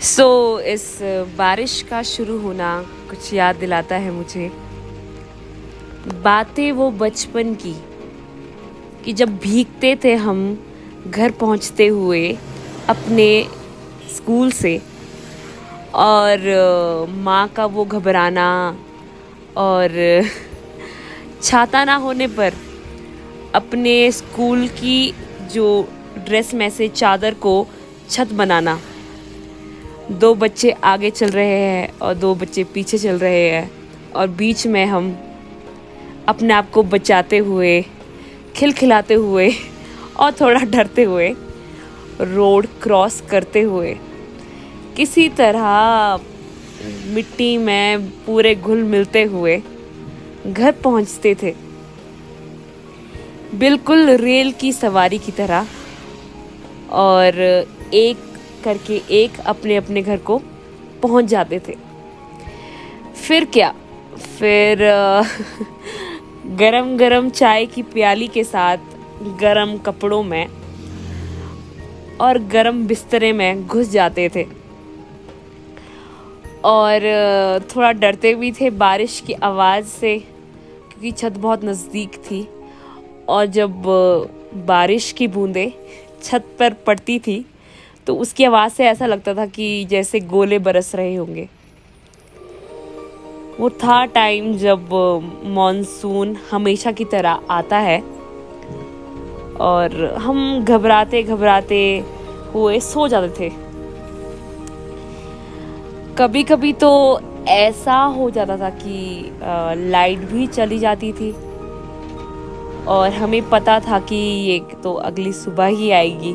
इस बारिश का शुरू होना कुछ याद दिलाता है मुझे बातें वो बचपन की कि जब भीगते थे हम घर पहुंचते हुए अपने स्कूल से। और माँ का वो घबराना और छाता ना होने पर अपने स्कूल की जो ड्रेस में से चादर को छत बनाना। दो बच्चे आगे चल रहे हैं और दो बच्चे पीछे चल रहे हैं और बीच में हम अपने आप को बचाते हुए, खिलखिलाते हुए और थोड़ा डरते हुए रोड क्रॉस करते हुए किसी तरह मिट्टी में पूरे घुल मिलते हुए घर पहुंचते थे, बिल्कुल रेल की सवारी की तरह। और एक करके एक अपने अपने घर को पहुंच जाते थे। फिर क्या, फिर गरम गरम चाय की प्याली के साथ गरम कपड़ों में और गरम बिस्तरे में घुस जाते थे। और थोड़ा डरते भी थे बारिश की आवाज़ से, क्योंकि छत बहुत नज़दीक थी। और जब बारिश की बूंदें छत पर पड़ती थी तो उसकी आवाज़ से ऐसा लगता था कि जैसे गोले बरस रहे होंगे। वो था टाइम जब मॉनसून हमेशा की तरह आता है और हम घबराते घबराते हुए सो जाते थे। कभी कभी तो ऐसा हो जाता था कि लाइट भी चली जाती थी और हमें पता था कि ये तो अगली सुबह ही आएगी,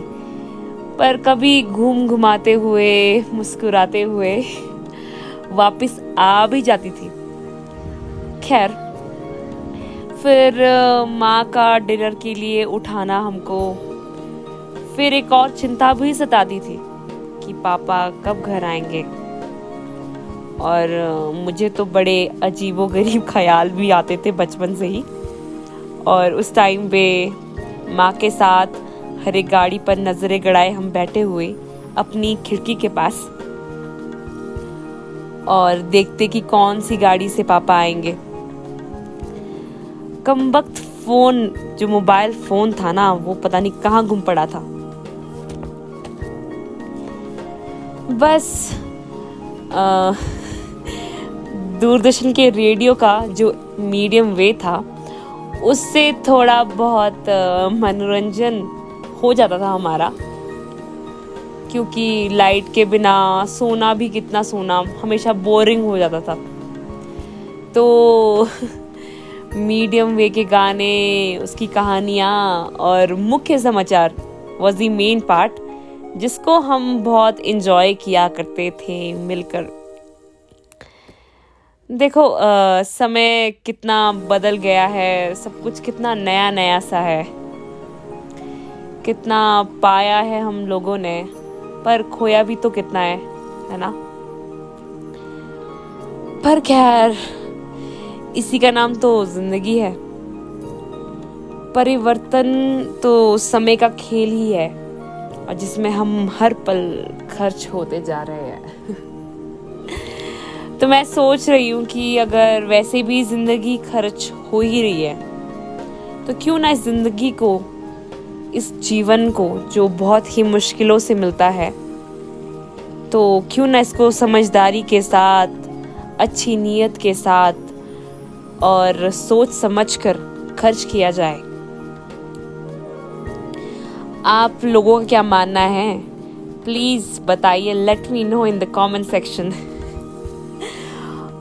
पर कभी घूम घुमाते हुए मुस्कुराते हुए वापस आ भी जाती थी। खैर, फिर माँ का डिनर के लिए उठाना हमको, फिर एक और चिंता भी सताती थी कि पापा कब घर आएंगे। और मुझे तो बड़े अजीबोगरीब ख्याल भी आते थे बचपन से ही। और उस टाइम पे माँ के साथ हर एक गाड़ी पर नजरें गड़ाए हम बैठे हुए अपनी खिड़की के पास और देखते कि कौन सी गाड़ी से पापा आएंगे। कमबख्त फोन, जो मोबाइल फोन था ना, वो पता नहीं कहाँ गुम पड़ा था। बस दूरदर्शन के रेडियो का जो मीडियम वेव था उससे थोड़ा बहुत मनोरंजन हो जाता था हमारा, क्योंकि लाइट के बिना सोना भी कितना सोना, हमेशा बोरिंग हो जाता था। तो मीडियम वे के गाने, उसकी कहानियाँ और मुख्य समाचार वॉज द मेन पार्ट, जिसको हम बहुत इंजॉय किया करते थे मिलकर। देखो समय कितना बदल गया है, सब कुछ कितना नया नया सा है, कितना पाया है हम लोगों ने, पर खोया भी तो कितना है ना। पर खैर, इसी का नाम तो जिंदगी है। परिवर्तन तो समय का खेल ही है और जिसमें हम हर पल खर्च होते जा रहे हैं। तो मैं सोच रही हूँ कि अगर वैसे भी जिंदगी खर्च हो ही रही है तो क्यों ना इस जिंदगी को, इस जीवन को जो बहुत ही मुश्किलों से मिलता है, तो क्यों ना इसको समझदारी के साथ, अच्छी नीयत के साथ और सोच समझकर खर्च किया जाए। आप लोगों का क्या मानना है? प्लीज बताइए, let me know in the comment section.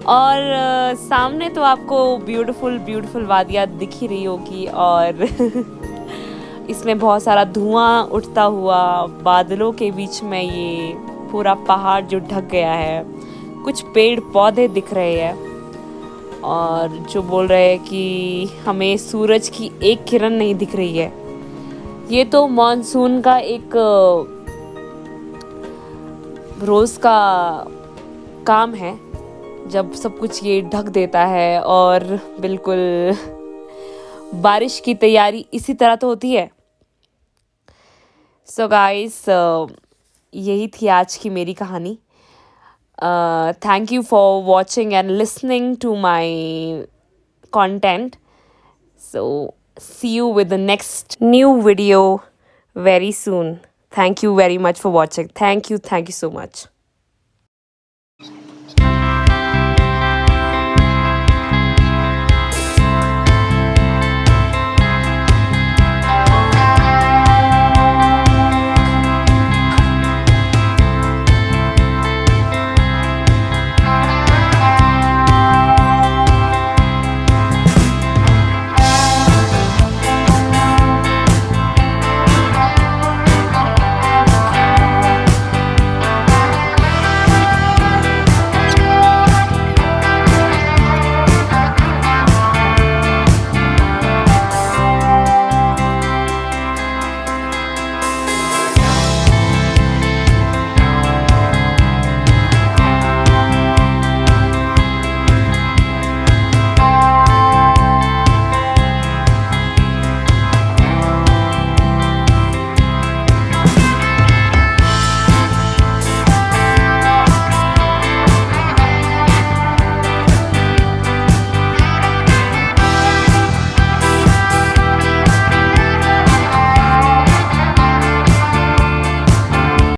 और सामने तो आपको ब्यूटीफुल ब्यूटीफुल वादियाँ दिख ही रही होगी और इसमें बहुत सारा धुआं उठता हुआ बादलों के बीच में ये पूरा पहाड़ जो ढक गया है, कुछ पेड़ पौधे दिख रहे हैं और जो बोल रहे हैं कि हमें सूरज की एक किरण नहीं दिख रही है। ये तो मॉनसून का एक रोज का काम है, जब सब कुछ ये ढक देता है और बिल्कुल बारिश की तैयारी इसी तरह तो होती है। सो गाइस, यही थी आज की मेरी कहानी। Thank you for watching and listening to my content. So, see you with the next new video very soon. Thank you very much for watching. Thank you so much.